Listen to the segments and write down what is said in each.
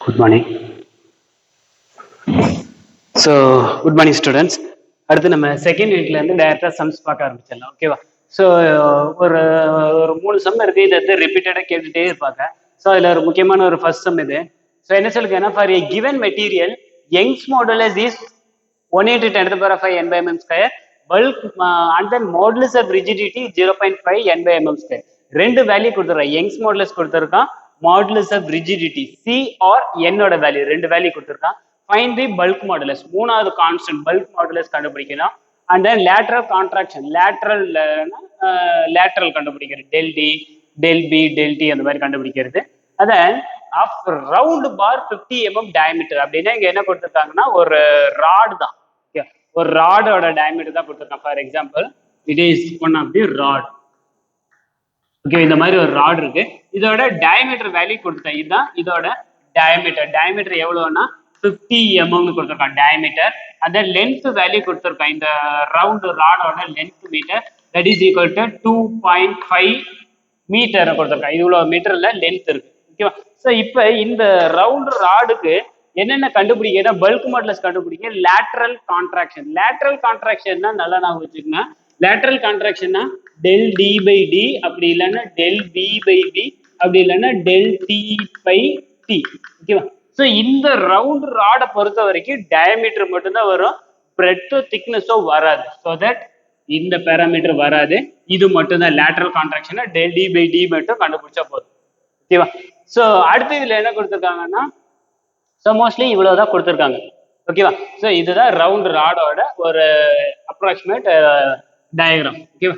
Good morning. So, good morning students. அடுத்து நம்ம second யூனிட்ல இருந்து டைரக்டா சம்ஸ் பார்க்க ஆரம்பிச்சிடலாம். ஓகேவா? ஸோ ஒரு ஒரு 3 சம் இருக்கு. இதை வந்து ரிப்பீட்டடா கேட்டுட்டே இருப்பாங்க. ஸோ அதில் ஒரு முக்கியமான ஒரு ஃபர்ஸ்ட் சம் இது. ஸோ என்ன சொல்லுங்கன்னா, for a given material Young's modulus is 1 into 10 to the power of 5 n by mm square, bulk and then modulus of rigidity 0.5 n by mm square. ரெண்டு வேல்யூ கொடுத்துருக்கான். Young's modulus கொடுத்துருக்கான், modulus of rigidity C or என்னோட value, ரெண்டு value கொடுத்துருக்கான். Find the bulk modulus, மூணாவது constant bulk modulus கண்டுபிடிக்கணும். And then lateral contraction, lateral கண்டுபிடிக்கிறது, del d del p del d அந்த மாதிரி கண்டுபிடிக்கிறது. அதான் of round bar 50 mm diameter அப்படின்னா இங்க என்ன கொடுத்துருக்காங்கன்னா ஒரு ராட் தான். ஒரு ராடோட டயமீட்டர் தான் கொடுத்துருக்கான். For example it is one of the rod. Okay, இந்த மாதிரி ஒரு ராட் இருக்கு. இதோட டயமீட்டர் வேல்யூ கொடுத்தேன். இதுதான் இதோட டயமீட்டர். டயமீட்டர் எவ்வளவுன்னா 50 mm கொடுத்துருக்கான் டயமீட்டர். அந்த லென்த் வேல்யூ கொடுத்துருக்கான். இந்த ரவுண்ட் ராடோட length metre, that is equal to 2.5 metre கொடுத்துருக்கான். இவ்வளவு மீட்டர்ல லென்த் இருக்கு. ஓகேவா? ஸோ இப்போ இந்த ரவுண்ட் ராடுக்கு என்னென்ன கண்டுபிடிக்க, பல்க் மாடுலஸ் கண்டுபிடிக்க, லேட்ரல் கான்ட்ராக்ஷன். லேட்ரல் கான்ட்ராக்ஷன் தான் நல்லா நான் வச்சுக்கோங்க. லேட்ரல் கான்ட்ராக்ஷன்னா டெல் டி பை டி, அப்படி இல்லைன்னா டெல் பி பை பி, அப்படி இல்லைன்னா டெல் டி பை டி. ஓகேவா? ஸோ இந்த ரவுண்ட் ராடை பொறுத்த வரைக்கும் டயமீட்டர் மட்டும்தான் வரும், பிரெட்டோ திக்னஸோ வராது. ஸோ தட் இந்த பேராமீட்டர் வராது. இது மட்டும் தான் லேட்ரல் கான்ட்ராக்ஷனா டெல் டி பை டி மட்டும் கண்டுபிடிச்சா போதும். ஓகேவா? ஸோ அடுத்து இதுல என்ன கொடுத்துருக்காங்கன்னா, ஸோ மோஸ்ட்லி இவ்வளவுதான் கொடுத்துருக்காங்க. ஓகேவா? ஸோ இதுதான் ரவுண்ட் ராடோட ஒரு அப்ராக்சிமேட் டயக்ராம். ஓகேவா?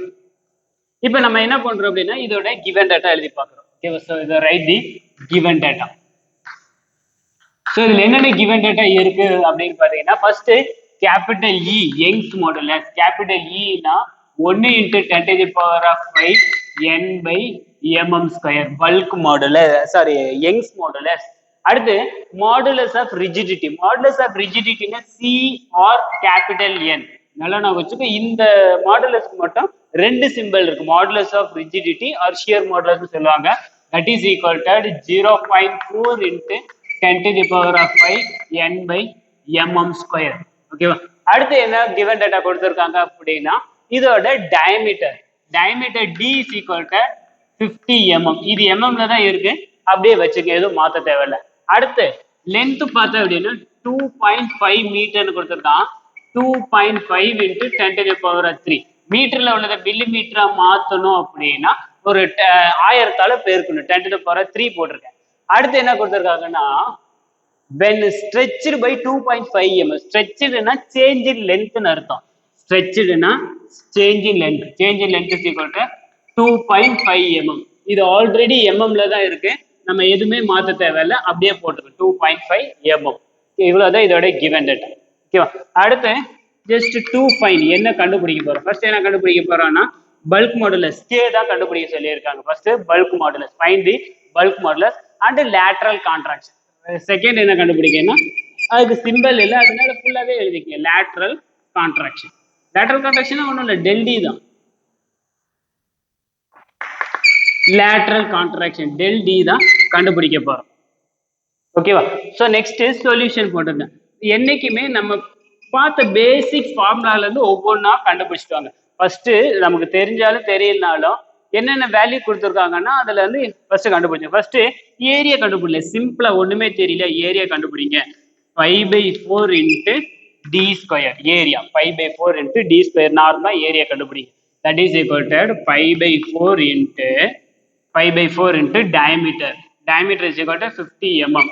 இப்போ நம்ம என்ன பண்றோம் அப்படின்னா, இதோட கிவன் டேட்டா எழுதி பார்க்குறோம். ஓகேவா? ஸோ இதை write the given data. So இதுல என்னென்ன கிவன் டேட்டா இருக்கு அப்படின்னு பார்த்தீங்கன்னா, first capital E Young's modulus. Capital இனா 1 into 10 to the power of 5 n by mm square bulk modulus, sorry Young's modulus. அடுத்து modulus of rigidity. Modulus of ரிஜிடிட்டினா C or capital N. நல்லா நான் வச்சுக்கோ. இந்த மாடுலஸ்க்கு மட்டும் ரெண்டு சிம்பிள் இருக்கு, modulus of rigidity or shear modulus சொல்லுவாங்க. That is equal to 0.4 into 10 to the power of 5 n by mm square. ஓகேவா? அடுத்து என்ன கிவன் டேட்டா கொடுத்துருக்காங்க அப்படின்னா, இதோட diameter. Diameter D is equal to 50 mm. இது எம்எம்ல தான் இருக்கு, அப்படியே வச்சுக்க, எதுவும் மாத்த தேவையில்லை. அடுத்து லென்த் பார்த்தா அப்படின்னா 2.5 மீட்டர்னு கொடுத்துருக்கான். 2.5 into 10 to the power of 3 மீட்டர்ல உள்ளதை மில்லி மீட்டரா மாத்தணும் அப்படின்னா ஒரு 1000 பெருக்கணும். 10 to the power of 3 போட்டிருக்கேன். அடுத்து என்ன கொடுத்துருக்காங்கன்னா, when stretched by 2.5 mm. stretchedனா change in length னு அர்த்தம். stretchedனா change in length. change in length is equal to 2.5 mm. இது ஆல்ரெடி எம்எம்ல தான் இருக்கு, நம்ம எதுவுமே மாத்த தேவையில்லை, அப்படியே போட்டுருக்கோம் 2.5 mm. இவ்வளவுதான் இதோட கிவன் டேட்டா. ஓகேவா? அடுத்து ஜஸ்ட் 2 ஃபைன் என்ன கண்டுபிடிக்க போறோம். ஃபர்ஸ்ட் என்ன கண்டுபிடிக்க போறோம்னா, பல்க் மாடுலஸ் கே தான் கண்டுபிடிக்க சொல்லியிருக்காங்க. First bulk modulus, find the bulk modulus and lateral contraction. Second என்ன கண்டுபிடிக்கன்னா, அதுக்கு சிம்பிள் இல்லை, அதனால ஃபுல்லாவே எழுதிக்க லேட்ரல் கான்ட்ராக்ஷன். லேட்ரல் கான்ட்ராக்ஷன் ஒன்றும் இல்லை, டெல் டி தான். லேட்ரல் கான்ட்ராக்ஷன் டெல் டி தான் கண்டுபிடிக்க போறோம். ஓகேவா? ஸோ நெக்ஸ்ட் சொல்யூஷன் போட்டிருந்தேன். என்னைக்குமே நம்ம பார்த்த பேசிக் ஃபார்முலால இருந்து ஒவ்வொன்றா கண்டுபிடிச்சிட்டு வாங்க. ஃபர்ஸ்ட் நமக்கு தெரிஞ்சாலும் தெரியலனாலும் என்னென்ன வேல்யூ கொடுத்துருக்காங்கன்னா அதுல இருந்து ஃபர்ஸ்ட் கண்டுபிடிச்சேன். ஃபர்ஸ்ட் ஏரியா கண்டுபிடிக்கல, சிம்பிளா ஒண்ணுமே தெரியல, ஏரியா கண்டுபிடிங்க. 5/4 into d square area. 5/4 into d square நார்மலா ஏரியா கண்டுபிடிங்க. That is equal to 5/4 into diameter. Diameter is equal to 50 mm.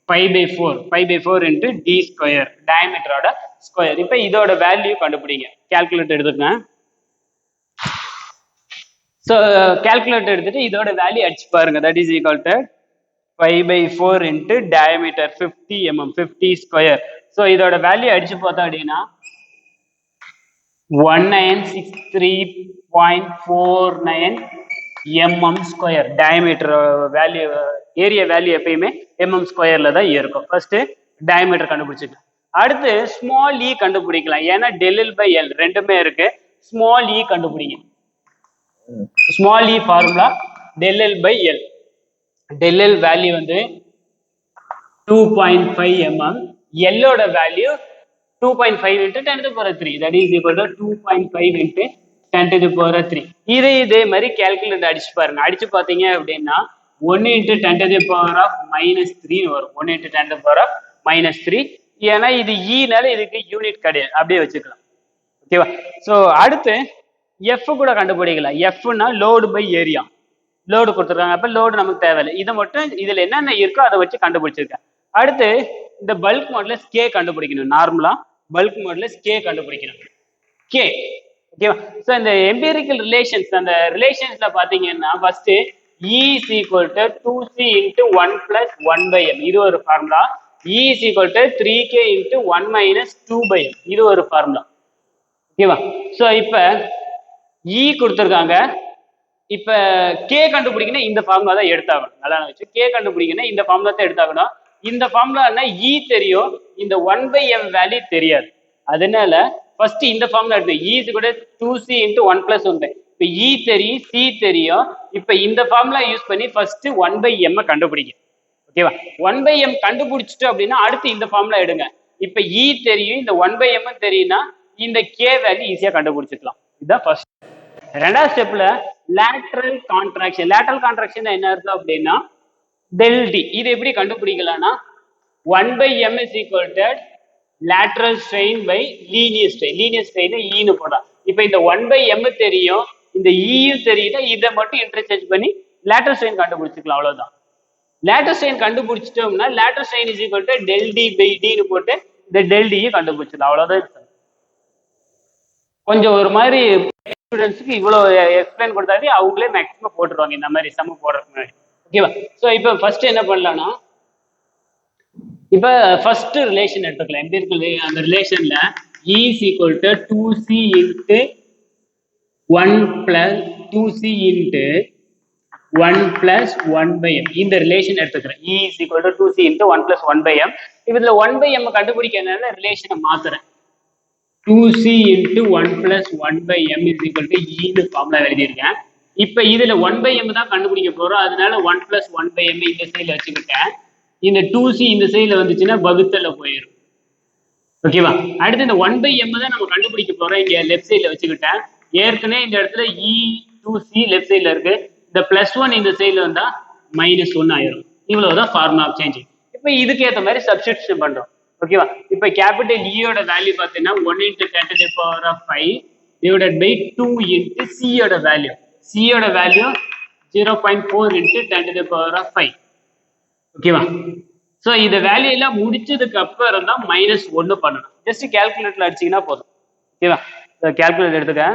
5/4 into d square டயமீட்டரோட ஸ்கொயர். இப்போ இதோட வேல்யூ கண்டுபிடிங்க. கால்குலேட்டர் எடுத்துக்கங்க. ஸோ கால்குலேட்டர் எடுத்துட்டு இதோட வேல்யூ அடிச்சு பாருங்க. That is equal to 5/4 into diameter 50 mm, 50 square. So இதோட வேல்யூ அடிச்சு பார்த்தோம் அப்படின்னா 1963.49 mm square. Diameter value, area value எப்பயுமே mm ஸ்கொயர்ல தான் இருக்கும். ஃபர்ஸ்ட் டயமீட்டர் கண்டுபிடிச்சிக்கலாம். அடுத்து ஸ்மால் இ கண்டுபிடிக்கலாம், ஏன்னா டெல் பை எல் ரெண்டுமே இருக்கு. ஸ்மால் இ கண்டுபிடிங்க. Small E formula del L by L. del L value வந்து 2.5 mm. L ஓட value 2.5 into 10 to the power 3. That is equal to 2.5 into 10 to the power 3. இதே மாதிரி calculate அடிச்சு பாருங்க. அடிச்சு பார்த்தீங்க அப்படின்னா 1 into 10 to the power of minus 3 வரும். 1 into 10 to the power of minus 3. ஏன்னா இது ஈனால இதுக்கு யூனிட் கிடையாது, அப்படியே வச்சுக்கலாம். ஓகேவா? ஸோ அடுத்து எஃப் கூட கண்டுபிடிக்கலாம். எஃப்னா லோடு பை ஏரியா. லோடு கொடுத்துருக்காங்க, அப்போ லோடு நமக்கு தேவையில்லை. இதை மட்டும் இதில் என்னென்ன இருக்கோ அதை வச்சு கண்டுபிடிச்சிருக்கேன். அடுத்து இந்த பல்க் மாடுலஸ் கே கண்டுபிடிக்கணும். நார்மலா பல்க் மாடுலஸ் கே கண்டுபிடிக்கணும். கே ஓகேவா? ஸோ இந்த எம்பிரிக்கல் ரிலேஷன்ஸ், அந்த ரிலேஷன்ஸ்ல பாத்தீங்கன்னா first E is equal to 2c into 1 plus 1 by m, இது ஒரு formula. E is equal to 3k into 1 minus 2 by m, இது ஒரு ஃபார்முலா. ஓகேவா? ஸோ இப்போ E கொடுத்துருக்காங்க. இப்ப கே கண்டுபிடிக்கணும், இந்த ஃபார்முலா தான் எடுத்தாகணும். நல்லா வச்சு கே கண்டுபிடிக்கணும், இந்த ஃபார்முலா தான் எடுத்தாகணும். இந்த ஃபார்முலா இ தெரியும், இந்த 1/m வேல்யூ தெரியாது. அதனால ஃபர்ஸ்ட் இந்த ஃபார்முலா எடுத்து இ கூட 2c into 1 plus 1 by. இப்ப இ தெரியும், சி தெரியும். இப்ப இந்த ஃபார்முலா யூஸ் பண்ணி ஃபர்ஸ்ட் 1/m கண்டுபிடிக்க. ஓகேவா? 1/m கண்டுபிடிச்சிட்டு அப்படின்னா அடுத்து இந்த ஃபார்முலா எடுங்க. இப்ப இ தெரியும், இந்த 1/m தெரியும்னா இந்த கே வேல்யூ ஈஸியா கண்டுபிடிச்சிக்கலாம். இதுதான் ஃபர்ஸ்ட். ரெண்டாவது ஸ்டெப்ல லேட்டரல் கான்ட்ராக்ஷன். லேட்டரல் கான்ட்ராக்ஷன் என்ன அர்த்தம் அப்படின்னா டெல் டி. இது எப்படி கண்டுபிடிக்கலாம்னா 1/m is equal to lateral strain by linear strain. linear strain ஈன்னு போடலாம். இப்போ இந்த 1/m தெரியும், இந்த ஈயும் தெரியுதா, இதை மட்டும் இன்டர்சேஞ்ச் பண்ணி லேட்டரல் ஸ்ட்ரெயின் கண்டுபிடிச்சிக்கலாம். அவ்வளவுதான். லேட்டரல் ஸ்ட்ரெயின் கண்டுபிடிச்சிட்டோம்னா lateral strain is equal to del d by டின்னு போட்டு இந்த டெல் டியை கண்டுபிடிச்சிடலாம். அவ்வளவுதான். கொஞ்சம் ஒரு மாதிரி ஸ்டூடெண்ட்ஸ்க்கு இவ்வளோ எக்ஸ்பிளைன் கொடுத்தாலே அவங்களே மேக்ஸிமம் போட்டுருவாங்க இந்த மாதிரி சம்ம போடுறதுக்கு முன்னாடி. ஓகேவா? ஸோ இப்போ ஃபர்ஸ்ட் என்ன பண்ணலாம்னா, இப்போ ஃபர்ஸ்ட் ரிலேஷன் எடுத்துக்கலாம். எப்படி இருக்கு அந்த ரிலேஷன்ல E is equal to 2c into 1 plus 2c into 1 plus 1 by m. இந்த ரிலேஷன் எடுத்துக்கிறேன். E is equal to 2c into 1 plus 1 by m. இப்போ இதில் 1 by m கண்டுபிடிக்கிறதுனால ரிலேஷனை மாத்துறேன். 2c into 1 plus 1 by m is equal to ஈன்னு formula எழுதியிருக்கேன். இப்போ இதில் 1/m தான் கண்டுபிடிக்க போகிறோம். அதனால 1 plus 1/m இந்த சைடில் வச்சுக்கிட்டேன். இந்த 2c இந்த சைடில் வந்துச்சுன்னா வகுத்தல போயிடும். ஓகேவா? அடுத்து இந்த 1/m தான் நம்ம கண்டுபிடிக்க போகிறோம். இங்கே லெஃப்ட் சைடில் வச்சுக்கிட்டேன். ஏற்கனவே இந்த இடத்துல E2c லெஃப்ட் சைடில் இருக்கு. இந்த +1 இந்த சைடில் வந்தால் -1 ஆயிரும். இவ்வளவுதான் ஃபார்முலா ஆஃப் சேஞ்சிங். இப்போ இதுக்கு ஏற்ற மாதிரி சப்ஸ்டிடியூஷன் பண்ணுறோம். ஓகேவா? இப்போ கேபிட்டல் ஈயோட வேல்யூ பார்த்தீங்கன்னா 1 into 10 to the power of 5 divided by 2 into சியோட வேல்யூ. சியோட value 0.4 into 10 to the power of 5. ஓகேவா? ஸோ இந்த வேல்யூ எல்லாம் முடிச்சதுக்கு அப்புறம் தான் -1 பண்ணணும். ஜஸ்ட் கேல்குலேட்டர்ல அடிச்சிங்கன்னா போதும். ஓகேவா? கேல்குலேட்டர் எடுத்துக்க.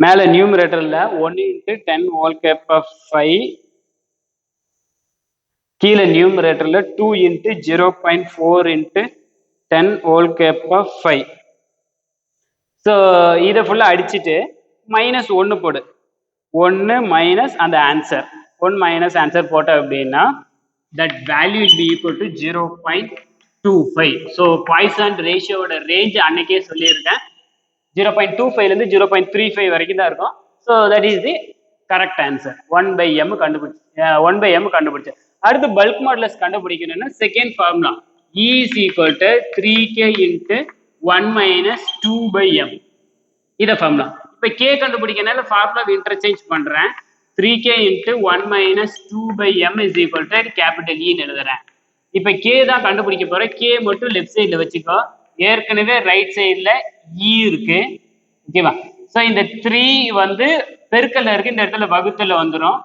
மேலே நியூமரேட்டர்ல 1 into 10 whole cap of 5, கீழே நியூமரேட்டர்ல 2 into 0.4 into 10 whole cap of 5. So இதை ஃபுல்லாக அடிச்சுட்டு -1 போடு. 1 மைனஸ் அந்த ஆன்சர் 1 மைனஸ் ஆன்சர் போட்ட அப்படின்னா that value will be equal to 0.25. So Poisson ரேஷியோட ரேஞ்ச் அன்னைக்கே சொல்லியிருக்கேன். 0.25லேருந்து 0.35 வரைக்கும் தான் இருக்கும். So that is the correct answer. 1/m கண்டுபிடிச்சு. அடுத்து பல்க் மாடுலஸ் கண்டுபிடிக்கணும்னா second formula E is equal to 3k into 1 minus 2/m. இத ஃபார்முலா. இப்போ k கண்டுபிடிக்கனால ஃபார்முலா இன்டர்சேஞ்ச் பண்றேன். 3k into 1 minus 2/m is equal to capital E ன்னு எழுதுறேன். இப்போ k தான் கண்டுபிடிக்க போறேன். k மட்டும் லெஃப்ட் சைடில் வச்சுக்கோ. ஏற்கனவே ரைட் சைடில் E இருக்கு. ஓகேவா? ஸோ இந்த 3 வந்து பெருக்கல்ல இருக்கு, இந்த இடத்துல வகுத்துல வந்துடும்.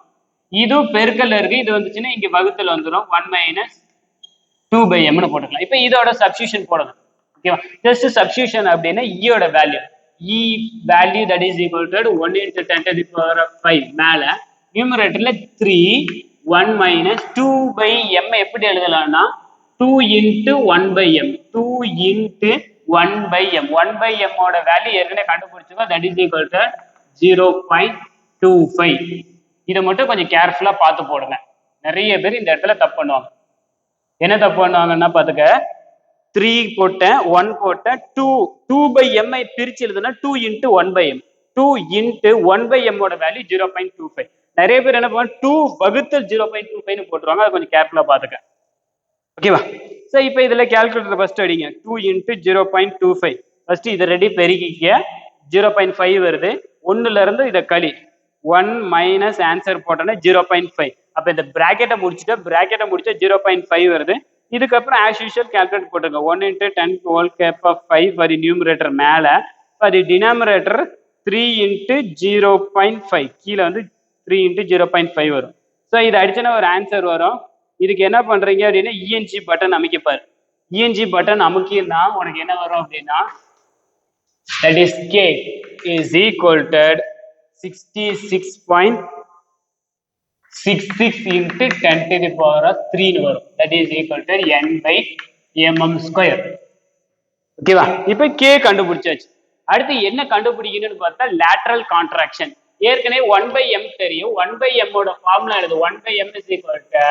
இது பெருக்கல்ல இருக்கு, இது வந்துச்சுன்னா இங்க வகுத்துல வந்துடும். 1 minus 2/m போட்டுக்கலாம். இப்போ இதோட சப்ஸ்டிடியூஷன் போடணும். ஓகேவா? ஜஸ்ட் சப்ஸ்டிடியூஷன் அப்படின்னா ஈயோட value value that is equal to 1 into 10 to the power of 5. மேல நியூமரேட்டர்ல 3 1 minus 2/m எப்படி எழுதலாம்னா 2 into 1/m 2 into 1/m 1/m ஓட வேல்யூ ஏற்கனவே கண்டுபிடிச்சோம். That is equal to 0.25. இதை மட்டும் கொஞ்சம் கேர்ஃபுல்லா பார்த்து போடுங்க. நிறைய பேர் இந்த இடத்துல தப்பு பண்ணுவாங்க. என்ன தப்பு பண்ணுவாங்கன்னா பாத்துக்க, 3 போட்டேன் 1 போட்டேன் 2/m பிரிச்சு எழுதுனா 2 into 1/m 2 into 1/m ஓட வேல்யூ 0.25. நிறைய பேர் என்ன பண்ணுவாங்க 2 வகுத்தல் 0.25 போட்டுருவாங்க. அது கொஞ்சம் கேர்ஃபுல்லா பாத்துக்க. ஓகேவா? ஸோ இப்போ இதில் கேல்குலேட்டர் ஃபர்ஸ்ட் அடிங்க. 2 × 0.25. ஃபர்ஸ்ட் இதை ரெடி பெருக்கிக்க. 0.5 வருது. ஒன்னுலேருந்து இதை களி. 1 மைனஸ் ஆன்சர் போட்டோன்னா 0.5. அப்போ இந்த ப்ராக்கெட்டை முடிச்சா 0.5 வருது. இதுக்கப்புறம் ஆஸ் யூஷுவல் கேல்குலேட் போட்டுருங்க. 1 × 10⁵ ஃபார் தி நியூமரேட்டர் மேலே, ஃபார் தி டினாமினேட்டர் 3 × 0.5 கீழே வந்து 3 × 0.5 வரும். ஸோ இதை அடிச்சோன்னா ஒரு ஆன்சர் வரும். இதுக்கு என்ன பண்றீங்க அப்படின்னா இஎன்ஜி பட்டன் அமைக்கப்பாரு. இஎன்ஜி பட்டன் அமுக்கினா உனக்கு என்ன வரும் அப்படின்னா that is k is equal to 66.66 into 10 to the power of 3 ன்னு வரும். that is equal to n/mm². ஓகேவா? இப்போ k கண்டுபிடிச்சாச்சு. அடுத்து என்ன கண்டுபிடிக்கணும்னு பார்த்தா லேட்ரல் கான்ட்ராக்ஷன். ஏற்கனவே 1/m தெரியும். 1/m ஓட ஃபார்முலா எழுது. 1/m is equal to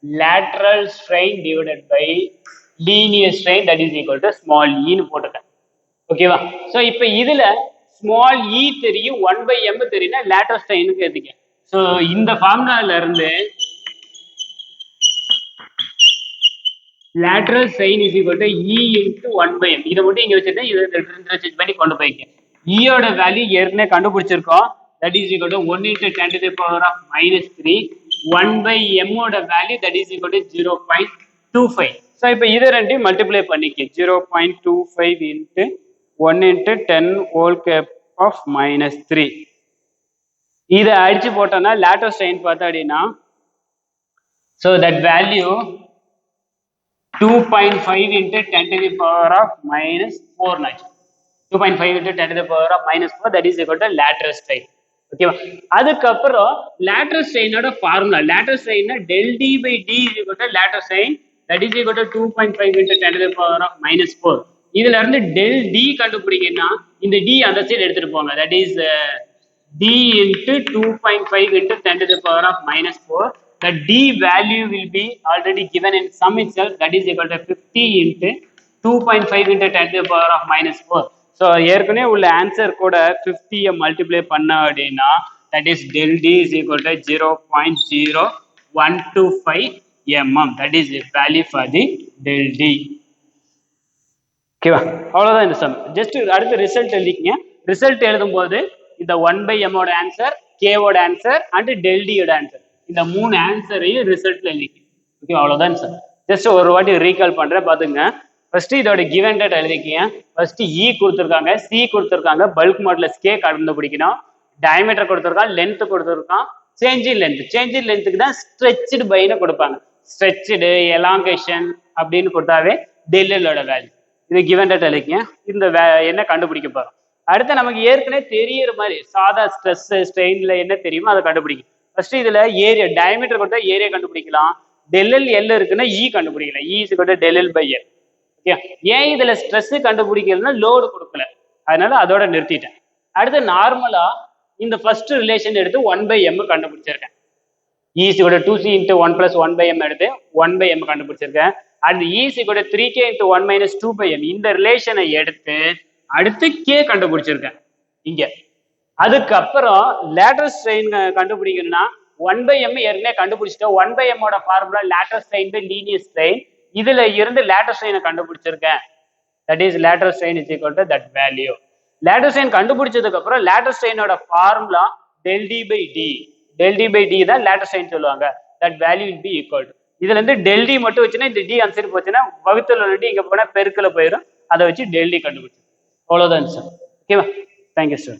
lateral strain divided by linear strain, that is equal to small e ன்னு போட்டுட்டேன். ஓகேவா? ஸோ இப்போ இதுல ஸ்மால் இ தெரியும், 1/m தெரியும்னா லேட்டரல் ஸ்ட்ரெயினுக்கு எதுக்கு. ஸோ இந்த ஃபார்முலால இருந்து lateral strain is equal to E into 1/m. இதை மட்டும் இங்க வச்சுட்டு இதை செக் பண்ணி கொண்டு போய்க்க. ஈயோட வேல்யூ ஏற்கனவே கண்டுபிடிச்சிருக்கோம். that is equal to 1 × 10 to the power of -3. 1/m ஓட value that is equal to 0.25. So இப்போ இதை ரெண்டையும் மல்டிப்ளை பண்ணிக்க. 0.25 into 1 × 10⁵ இதை அடிச்சு போட்டோம்னா லேட்டரல் ஸ்ட்ரெயின் பார்த்தா அப்படின்னா so that value 2.5 × 10 to the power of -4 notch. 2.5 × 10 to the power of -4, that is equal to lateral strain. ஓகேவா? அதுக்கப்புறம் லேட்டரல் ஸ்ட்ரெயினோட ஃபார்முலா. லேட்டரல் ஸ்ட்ரெயின்னா del d by d is equal to lateral strain, that is equal to 2.5 × 10 to the power of -4. இதுல இருந்து del d கண்டுபிடிக்கணும்னா இந்த d அந்த side எடுத்துட்டு போங்க. that is d into 2.5 × 10 to the power of -4. The d value will be already given in sum itself, that is equal to 50 into 2.5 × 10 to the power of -4. So ஏற்கனவே உள்ள answer கூட 50 multiply பண்ண அப்படின்னா that is del d is equal to 0.0125 mm. that is the value for the del d. ஓகேவா? அவ்வளோதான் இந்த sum. Just அடுத்து result எழுதிக்கங்க. ரிசல்ட் எழுதும் போது இந்த 1/m ஓட ஆன்சர், k ஓட ஆன்சர் அண்ட் del d ஓட ஆன்சர், இந்த 3 ஆன்சரையும் ரிசல்ட்ல எழுதிக்கங்க. ஓகே, அவ்வளோதான் சார். ஜஸ்ட் ஒரு வாட்டி ரீகால் பண்றேன் பாத்துங்க. ஃபர்ஸ்ட் இதோட கிவன் டேட் எழுதிக்கங்க. ஃபர்ஸ்ட் இ கொடுத்துருக்காங்க, சி கொடுத்துருக்காங்க, பல்க் மாடுலஸ் கே கண்டுபிடிக்கணும், டயமீட்டர் கொடுத்துருக்கான், லென்த் கொடுத்துருக்கான், change in length. Change in லென்த்துக்கு தான் ஸ்ட்ரெச்டு பைன்னு கொடுப்பாங்க. ஸ்ட்ரெச்டு, எலாங்கேஷன் அப்படின்னு கொடுத்தாவே டெல்லோட வேல்யூ. இது கிவன் டேட் எழுதிக்கங்க. இந்த என்ன கண்டுபிடிக்க போறோம். அடுத்து நமக்கு ஏற்கனவே தெரியற மாதிரி சாதா ஸ்ட்ரெஸ் ஸ்ட்ரெயின்ல என்ன தெரியுமோ அதை கண்டுபிடிக்கும். ஃபர்ஸ்ட் இதுல ஏரியா, டயமீட்டர் கொடுத்தா ஏரியா கண்டுபிடிக்கலாம். டெல்எல் எல் இருக்குன்னா இ கண்டுபிடிக்கலாம். E is equal to del L by L. Okay, ஏன் இதுல ஸ்ட்ரெஸ் கண்டுபிடிக்கலன்னா லோடு கொடுக்கல, அதனால அதோட நிறுத்திட்டேன். அடுத்து நார்மலா இந்த ஃபர்ஸ்ட் ரிலேஷன் எடுத்து 1/m கண்டுபிடிச்சிருக்கேன். E is equal to 2c into 1 plus 1/m எடுத்து 1/m கண்டுபிடிச்சிருக்கேன். அடுத்து E is equal to 3k into 1 minus 2/m இந்த ரிலேஷனை எடுத்து அடுத்து k கண்டுபிடிச்சிருக்கேன் இங்க. அதுக்கப்புறம் லேட்டரல் ஸ்ட்ரெயின் கண்டுபிடிக்கணும்னா 1/m ஏற்கனவே கண்டுபிடிச்சிட்டோம். 1/m ஓட formula lateral strain by linear strain. இதுல இருந்து லேட்டரல் ஸ்ட்ரெயினை கண்டுபிடிச்சிருக்கேன். That is lateral strain is equal to that value. Lateral strain கண்டுபிடிச்சதுக்கு அப்புறம் லேட்டரல் ஸ்ட்ரெயினோட formula del d by d. del d by d தான் லேட்டரல் ஸ்ட்ரெயின் சொல்லுவாங்க. That value will be equal to, இதுல இருந்து del d மட்டும் வச்சுன்னா இந்த d ஆன்சர் போச்சுன்னா வகுத்துல d இங்க போனா பெருக்கல போயிடும். அதை வச்சு del d கண்டுபிடிச்சு. அவ்வளவுதான் சார். ஓகேவா? Thank you sir.